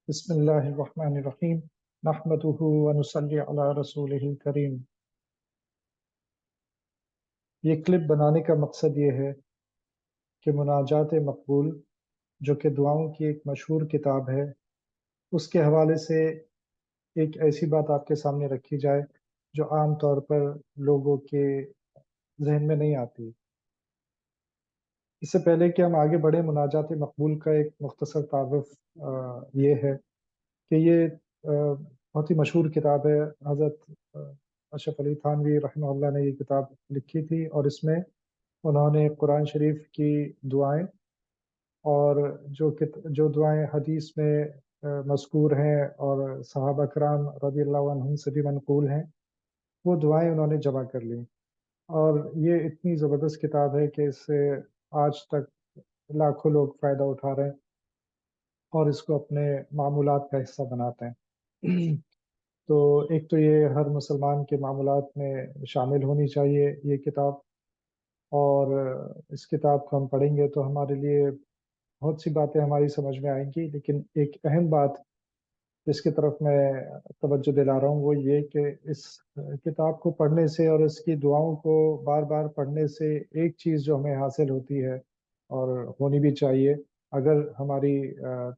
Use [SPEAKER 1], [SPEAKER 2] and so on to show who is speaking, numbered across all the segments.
[SPEAKER 1] بسم اللہ الرحمن الرحیم نحمدہ ونصلی علی رسولہ الکریم۔ یہ کلپ بنانے کا مقصد یہ ہے کہ مناجات مقبول جو کہ دعاؤں کی ایک مشہور کتاب ہے، اس کے حوالے سے ایک ایسی بات آپ کے سامنے رکھی جائے جو عام طور پر لوگوں کے ذہن میں نہیں آتی۔ اس سے پہلے کہ ہم آگے بڑھیں، مناجات مقبول کا ایک مختصر تعارف یہ ہے کہ یہ بہت ہی مشہور کتاب ہے۔ حضرت اشرف علی تھانوی رحمہ اللہ نے یہ کتاب لکھی تھی، اور اس میں انہوں نے قرآن شریف کی دعائیں اور جو دعائیں حدیث میں مذکور ہیں اور صحابہ کرام رضی اللہ عنہم سے بھی منقول ہیں، وہ دعائیں انہوں نے جمع کر لیں۔ اور یہ اتنی زبردست کتاب ہے کہ اس سے آج تک لاکھوں لوگ فائدہ اٹھا رہے ہیں اور اس کو اپنے معمولات کا حصہ بناتے ہیں۔ تو ایک تو یہ ہر مسلمان کے معمولات میں شامل ہونی چاہیے یہ کتاب، اور اس کتاب کو ہم پڑھیں گے تو ہمارے لیے بہت سی باتیں ہماری سمجھ میں آئیں گی، لیکن ایک اہم بات جس کی طرف میں توجہ دلا رہا ہوں وہ یہ کہ اس کتاب کو پڑھنے سے اور اس کی دعاؤں کو بار بار پڑھنے سے ایک چیز جو ہمیں حاصل ہوتی ہے اور ہونی بھی چاہیے، اگر ہماری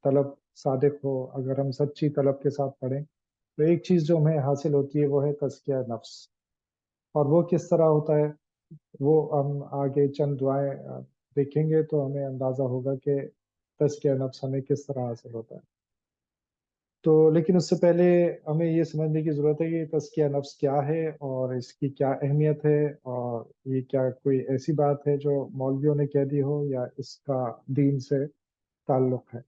[SPEAKER 1] طلب صادق ہو، اگر ہم سچی طلب کے ساتھ پڑھیں، تو ایک چیز جو ہمیں حاصل ہوتی ہے وہ ہے تزکیہ نفس۔ اور وہ کس طرح ہوتا ہے وہ ہم آگے چند دعائیں دیکھیں گے تو ہمیں اندازہ ہوگا کہ تزکیہ نفس ہمیں کس طرح حاصل ہوتا ہے۔ تو لیکن اس سے پہلے ہمیں یہ سمجھنے کی ضرورت ہے کہ تزکیہ نفس کیا ہے اور اس کی کیا اہمیت ہے، اور یہ کیا کوئی ایسی بات ہے جو مولویوں نے کہہ دی ہو یا اس کا دین سے تعلق ہے۔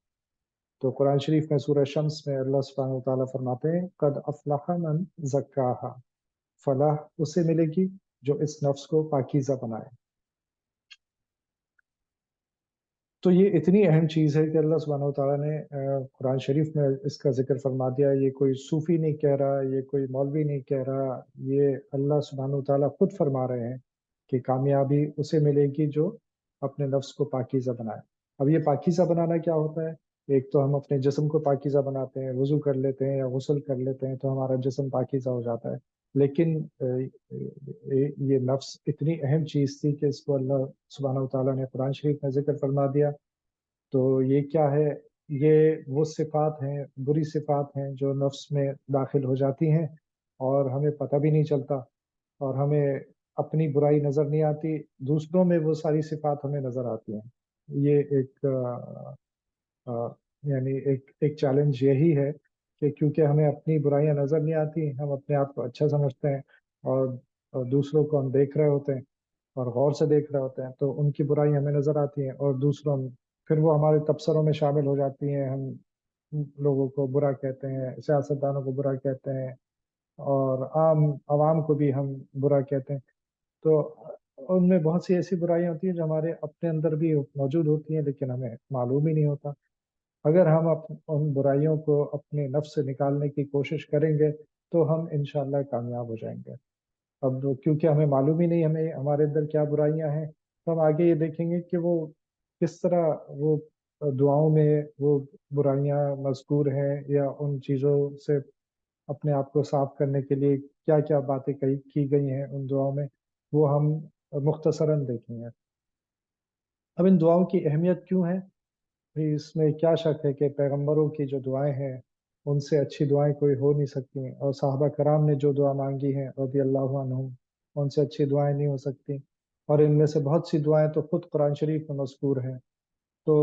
[SPEAKER 1] تو قرآن شریف میں سورہ شمس میں اللہ سبحانہ و تعالیٰ فرماتے ہیں قد افلح من زکاہا، فلاح اسے ملے گی جو اس نفس کو پاکیزہ بنائے۔ تو یہ اتنی اہم چیز ہے کہ اللہ سبحانہ و تعالیٰ نے قرآن شریف میں اس کا ذکر فرما دیا۔ یہ کوئی صوفی نہیں کہہ رہا، یہ کوئی مولوی نہیں کہہ رہا، یہ اللہ سبحانہ و تعالیٰ خود فرما رہے ہیں کہ کامیابی اسے ملے گی جو اپنے نفس کو پاکیزہ بنائے۔ اب یہ پاکیزہ بنانا کیا ہوتا ہے؟ ایک تو ہم اپنے جسم کو پاکیزہ بناتے ہیں، وضو کر لیتے ہیں یا غسل کر لیتے ہیں تو ہمارا جسم پاکیزہ ہو جاتا ہے، لیکن یہ نفس اتنی اہم چیز تھی کہ اس کو اللہ سبحانہ و تعالیٰ نے قرآن شریف میں ذکر فرما دیا۔ تو یہ کیا ہے؟ یہ وہ صفات ہیں، بری صفات ہیں جو نفس میں داخل ہو جاتی ہیں اور ہمیں پتہ بھی نہیں چلتا، اور ہمیں اپنی برائی نظر نہیں آتی، دوسروں میں وہ ساری صفات ہمیں نظر آتی ہیں۔ یہ ایک یعنی ایک چیلنج یہی ہے کہ کیونکہ ہمیں اپنی برائیاں نظر نہیں آتی، ہم اپنے آپ کو اچھا سمجھتے ہیں، اور دوسروں کو ہم دیکھ رہے ہوتے ہیں اور غور سے دیکھ رہے ہوتے ہیں تو ان کی برائی ہمیں نظر آتی ہیں، اور دوسروں پھر وہ ہمارے تبصروں میں شامل ہو جاتی ہیں۔ ہم لوگوں کو برا کہتے ہیں، سیاستدانوں کو برا کہتے ہیں، اور عام عوام کو بھی ہم برا کہتے ہیں۔ تو ان میں بہت سی ایسی برائیاں ہوتی ہیں جو ہمارے اپنے اندر بھی موجود ہوتی ہیں لیکن ہمیں معلوم ہی نہیں ہوتا۔ اگر ہم ان برائیوں کو اپنے نفس سے نکالنے کی کوشش کریں گے تو ہم انشاءاللہ کامیاب ہو جائیں گے۔ اب کیونکہ ہمیں معلوم ہی نہیں ہمیں ہمارے اندر کیا برائیاں ہیں، تو ہم آگے یہ دیکھیں گے کہ وہ کس طرح وہ دعاؤں میں وہ برائیاں مذکور ہیں، یا ان چیزوں سے اپنے آپ کو صاف کرنے کے لیے کیا کیا باتیں کی گئی ہیں ان دعاؤں میں، وہ ہم مختصراً دیکھیں گے۔ اب ان دعاؤں کی اہمیت کیوں ہے؟ اس میں کیا شک ہے کہ پیغمبروں کی جو دعائیں ہیں ان سے اچھی دعائیں کوئی ہو نہیں سکتی ہیں، اور صحابہ کرام نے جو دعا مانگی ہیں رضی اللہ عنہم، ان سے اچھی دعائیں نہیں ہو سکتی، اور ان میں سے بہت سی دعائیں تو خود قرآن شریف میں مذکور ہیں۔ تو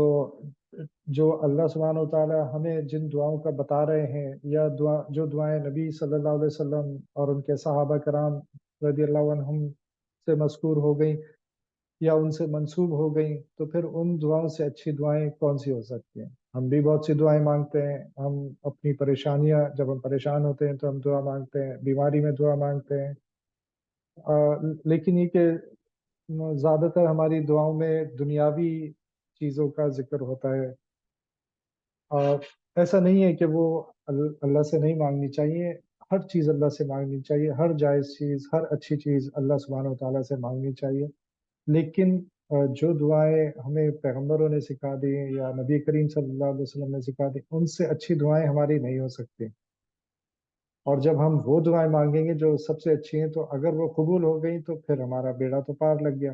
[SPEAKER 1] جو اللہ سبحانہ و تعالیٰ ہمیں جن دعاؤں کا بتا رہے ہیں، یا جو دعائیں نبی صلی اللہ علیہ وسلم اور ان کے صحابہ کرام رضی اللہ عنہم سے مذکور ہو گئیں یا ان سے منسوب ہو گئیں، تو پھر ان دعاؤں سے اچھی دعائیں کون سی ہو سکتی ہیں؟ ہم بھی بہت سی دعائیں مانگتے ہیں، ہم اپنی پریشانیاں جب ہم پریشان ہوتے ہیں تو ہم دعا مانگتے ہیں، بیماری میں دعا مانگتے ہیں، لیکن یہ کہ زیادہ تر ہماری دعاؤں میں دنیاوی چیزوں کا ذکر ہوتا ہے، اور ایسا نہیں ہے کہ وہ اللہ سے نہیں مانگنی چاہیے، ہر چیز اللہ سے مانگنی چاہیے، ہر جائز چیز، ہر اچھی چیز اللہ سبحانہ و تعالیٰ سے مانگنی چاہیے، لیکن جو دعائیں ہمیں پیغمبروں نے سکھا دی یا نبی کریم صلی اللہ علیہ وسلم نے سکھا دی، ان سے اچھی دعائیں ہماری نہیں ہو سکتی۔ اور جب ہم وہ دعائیں مانگیں گے جو سب سے اچھی ہیں، تو اگر وہ قبول ہو گئی تو پھر ہمارا بیڑا تو پار لگ گیا۔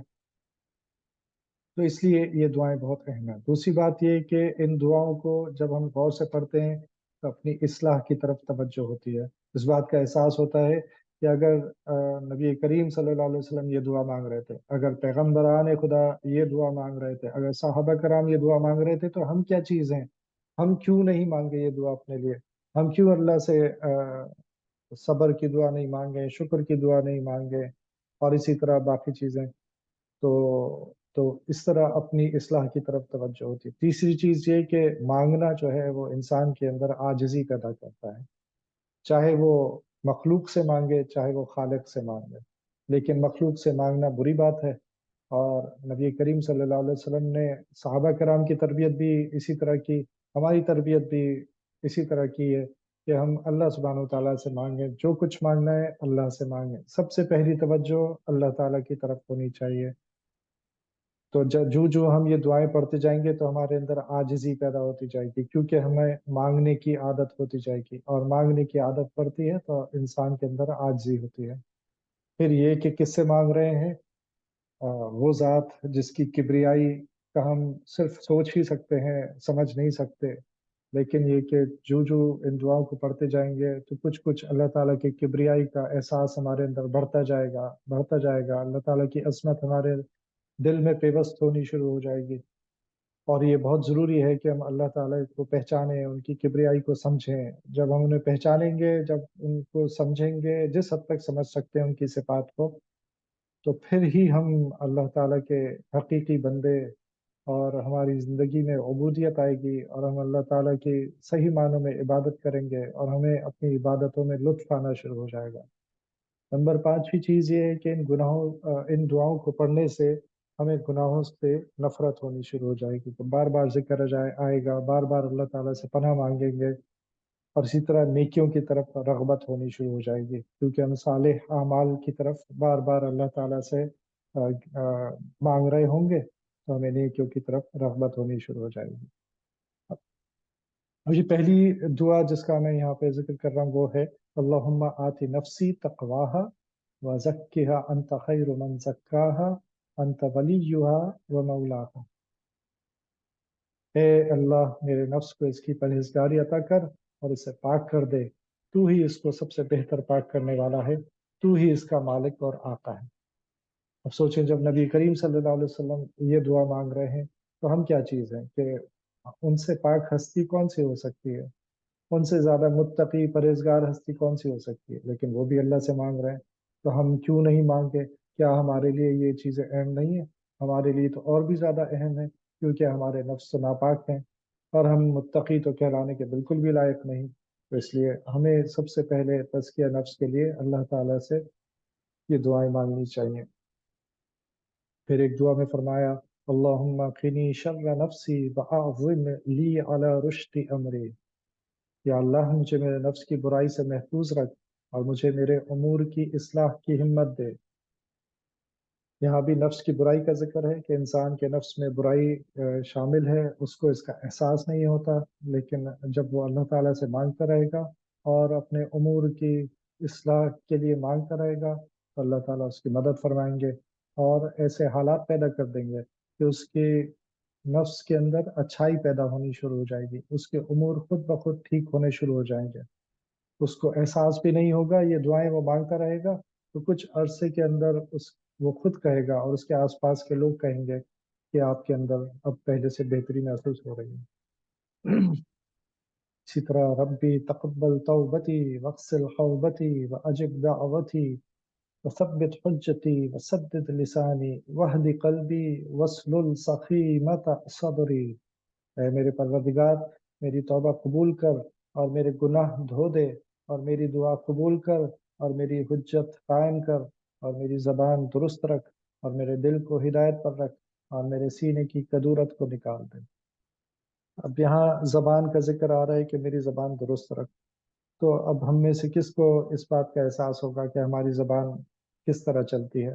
[SPEAKER 1] تو اس لیے یہ دعائیں بہت اہم ہیں۔ دوسری بات یہ کہ ان دعاؤں کو جب ہم غور سے پڑھتے ہیں تو اپنی اصلاح کی طرف توجہ ہوتی ہے۔ اس بات کا احساس ہوتا ہے کہ اگر نبی کریم صلی اللہ علیہ وسلم یہ دعا مانگ رہے تھے، اگر پیغمبران خدا یہ دعا مانگ رہے تھے، اگر صحابہ کرام یہ دعا مانگ رہے تھے، تو ہم کیا چیز ہیں؟ ہم کیوں نہیں مانگے یہ دعا اپنے لیے؟ ہم کیوں اللہ سے صبر کی دعا نہیں مانگے، شکر کی دعا نہیں مانگے، اور اسی طرح باقی چیزیں؟ تو اس طرح اپنی اصلاح کی طرف توجہ ہوتی ہے۔ تیسری چیز یہ کہ مانگنا جو ہے وہ انسان کے اندر عاجزی پیدا کرتا ہے، چاہے وہ مخلوق سے مانگے چاہے وہ خالق سے مانگے۔ لیکن مخلوق سے مانگنا بری بات ہے، اور نبی کریم صلی اللہ علیہ وسلم نے صحابہ کرام کی تربیت بھی اسی طرح کی، ہماری تربیت بھی اسی طرح کی ہے کہ ہم اللہ سبحانہ و تعالیٰ سے مانگیں، جو کچھ مانگنا ہے اللہ سے مانگیں۔ سب سے پہلی توجہ اللہ تعالیٰ کی طرف ہونی چاہیے۔ تو جو ہم یہ دعائیں پڑھتے جائیں گے تو ہمارے اندر عاجزی پیدا ہوتی جائے گی، کیونکہ ہمیں مانگنے کی عادت ہوتی جائے گی، اور مانگنے کی عادت پڑتی ہے تو انسان کے اندر عاجزی ہوتی ہے۔ پھر یہ کہ کس سے مانگ رہے ہیں؟ وہ ذات جس کی کبریائی کا ہم صرف سوچ ہی سکتے ہیں، سمجھ نہیں سکتے، لیکن یہ کہ جو ان دعاؤں کو پڑھتے جائیں گے تو کچھ کچھ اللہ تعالیٰ کی کبریائی کا احساس ہمارے اندر بڑھتا جائے گا، بڑھتا جائے گا۔ اللہ تعالیٰ کی عظمت ہمارے دل میں پیوست ہونی شروع ہو جائے گی۔ اور یہ بہت ضروری ہے کہ ہم اللہ تعالیٰ کو پہچانیں، ان کی کبریائی کو سمجھیں۔ جب ہم انہیں پہچانیں گے، جب ان کو سمجھیں گے، جس حد تک سمجھ سکتے ہیں ان کی صفات کو، تو پھر ہی ہم اللہ تعالیٰ کے حقیقی بندے، اور ہماری زندگی میں عبودیت آئے گی، اور ہم اللہ تعالیٰ کی صحیح معنوں میں عبادت کریں گے، اور ہمیں اپنی عبادتوں میں لطف آنا شروع ہو جائے گا۔ نمبر پانچویں چیز یہ ہے کہ ان دعاؤں کو پڑھنے سے ہمیں گناہوں سے نفرت ہونی شروع ہو جائے گی، تو بار بار ذکر آئے گا، بار بار اللہ تعالیٰ سے پناہ مانگیں گے، اور اسی طرح نیکیوں کی طرف رغبت ہونی شروع ہو جائے گی، کیونکہ ہم صالح اعمال کی طرف بار بار اللہ تعالیٰ سے مانگ رہے ہوں گے، تو ہمیں نیکیوں کی طرف رغبت ہونی شروع ہو جائے گی۔ اب یہ پہلی دعا جس کا میں یہاں پہ ذکر کر رہا ہوں وہ ہے اللہم آتی نفسی تقواہا وزکھا انت خیر من زکاہا انت ولیہا ومولاہا۔ اے اللہ، میرے نفس کو اس کی پرہیزگاری عطا کر اور اسے پاک کر دے، تو ہی اس کو سب سے بہتر پاک کرنے والا ہے، تو ہی اس کا مالک اور آقا ہے۔ اب سوچیں، جب نبی کریم صلی اللہ علیہ وسلم یہ دعا مانگ رہے ہیں تو ہم کیا چیز ہیں کہ ان سے پاک ہستی کون سی ہو سکتی ہے؟ ان سے زیادہ متقی پرہیزگار ہستی کون سی ہو سکتی ہے؟ لیکن وہ بھی اللہ سے مانگ رہے ہیں، تو ہم کیوں نہیں مانگے؟ کیا ہمارے لیے یہ چیزیں اہم نہیں ہیں؟ ہمارے لیے تو اور بھی زیادہ اہم ہے، کیونکہ ہمارے نفس تو ناپاک ہیں، اور ہم متقی تو کہلانے کے بالکل بھی لائق نہیں۔ تو اس لیے ہمیں سب سے پہلے تزکیہ نفس کے لیے اللہ تعالیٰ سے یہ دعائیں مانگنی چاہیے۔ پھر ایک دعا میں فرمایا اللہم قنی شر نفسی واعظم لی علی رشد امری۔ یا اللہ، مجھے میرے نفس کی برائی سے محفوظ رکھ اور مجھے میرے امور کی اصلاح کی ہمت دے۔ یہاں بھی نفس کی برائی کا ذکر ہے کہ انسان کے نفس میں برائی شامل ہے، اس کو اس کا احساس نہیں ہوتا، لیکن جب وہ اللہ تعالیٰ سے مانگتا رہے گا اور اپنے امور کی اصلاح کے لیے مانگتا رہے گا تو اللہ تعالیٰ اس کی مدد فرمائیں گے، اور ایسے حالات پیدا کر دیں گے کہ اس کے نفس کے اندر اچھائی پیدا ہونی شروع ہو جائے گی، اس کے امور خود بخود ٹھیک ہونے شروع ہو جائیں گے۔ اس کو احساس بھی نہیں ہوگا، یہ دعائیں وہ مانگتا رہے گا تو کچھ عرصے کے اندر وہ خود کہے گا اور اس کے آس پاس کے لوگ کہیں گے کہ آپ کے اندر اب پہلے سے بہتری محسوس ہو رہی ہے۔ اسی طرح ربی تقبل توبتی واغسل حوبتی واجب دعوتی وثبت حجتی وسدد لسانی واہد قلبی واسلل سخیمت صدری۔ اے میرے پروردگار، میری توبہ قبول کر اور میرے گناہ دھو دے، اور میری دعا قبول کر اور میری حجت قائم کر، اور میری زبان درست رکھ اور میرے دل کو ہدایت پر رکھ، اور میرے سینے کی کدورت کو نکال دے۔ اب یہاں زبان کا ذکر آ رہا ہے کہ میری زبان درست رکھ، تو اب ہم میں سے کس کو اس بات کا احساس ہوگا کہ ہماری زبان کس طرح چلتی ہے؟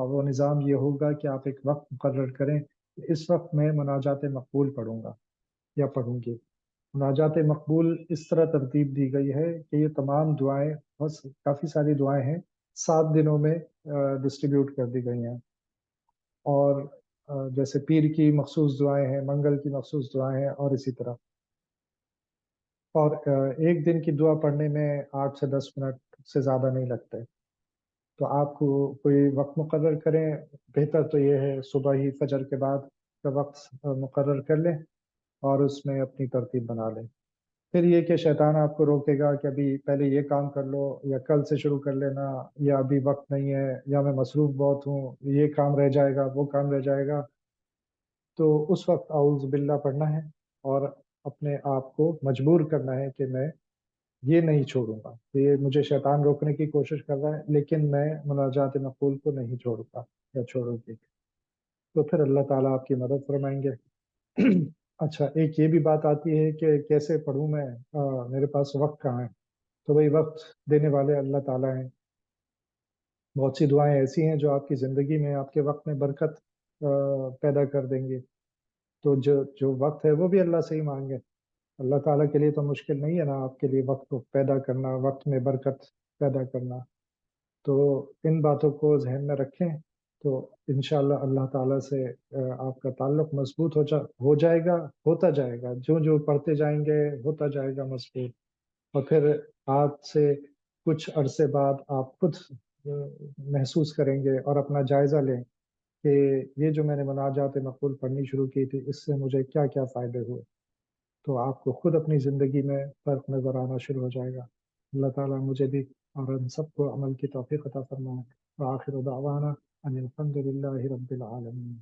[SPEAKER 1] اور وہ نظام یہ ہوگا کہ آپ ایک وقت مقرر کریں کہ اس وقت میں مناجات مقبول پڑھوں گا یا پڑھوں گی۔ مناجات مقبول اس طرح ترتیب دی گئی ہے کہ یہ تمام دعائیں، بس کافی ساری دعائیں ہیں، 7 دنوں میں ڈسٹریبیوٹ کر دی گئی ہیں۔ اور جیسے پیر کی مخصوص دعائیں ہیں، منگل کی مخصوص دعائیں ہیں، اور اسی طرح۔ اور ایک دن کی دعا پڑھنے میں 8 سے 10 منٹ سے زیادہ نہیں لگتے۔ تو آپ کو کوئی وقت مقرر کریں، بہتر تو یہ ہے صبح ہی فجر کے بعد کا وقت مقرر کر لیں اور اس میں اپنی ترتیب بنا لیں۔ پھر یہ کہ شیطان آپ کو روکے گا کہ ابھی پہلے یہ کام کر لو، یا کل سے شروع کر لینا، یا ابھی وقت نہیں ہے، یا میں مصروف بہت ہوں، یہ کام رہ جائے گا، وہ کام رہ جائے گا۔ تو اس وقت اعوذ باللہ پڑھنا ہے اور اپنے آپ کو مجبور کرنا ہے کہ میں یہ نہیں چھوڑوں گا۔ یہ مجھے شیطان روکنے کی کوشش کر رہا ہے، لیکن میں مناجات مقبول کو نہیں چھوڑوں گا یا چھوڑوں گی۔ تو پھر اللہ تعالیٰ آپ کی مدد فرمائیں گے۔ اچھا، ایک یہ بھی بات آتی ہے کہ کیسے پڑھوں میں، میرے پاس وقت کہاں ہے؟ تو بھائی وقت دینے والے اللہ تعالیٰ ہیں۔ بہت سی دعائیں ایسی ہیں جو آپ کی زندگی میں، آپ کے وقت میں برکت پیدا کر دیں گے۔ تو جو وقت ہے وہ بھی اللہ سے ہی مانگے۔ اللہ تعالیٰ کے لیے تو مشکل نہیں ہے نا آپ کے لیے وقت کو پیدا کرنا، وقت میں برکت پیدا کرنا۔ تو ان باتوں کو ذہن میں رکھیں تو انشاءاللہ اللہ تعالیٰ سے آپ کا تعلق مضبوط ہو جائے گا، ہوتا جائے گا، جو جو پڑھتے جائیں گے ہوتا جائے گا مضبوط۔ اور پھر آج سے کچھ عرصے بعد آپ خود محسوس کریں گے اور اپنا جائزہ لیں کہ یہ جو میں نے مناجات مقبول پڑھنی شروع کی تھی، اس سے مجھے کیا کیا فائدے ہوئے۔ تو آپ کو خود اپنی زندگی میں فرق نظر آنا شروع ہو جائے گا۔ اللہ تعالیٰ مجھے بھی اور ہم سب کو عمل کی توفیق عطا فرمائے۔ وآخر دعوانا ان الحمد للہ رب العالمین۔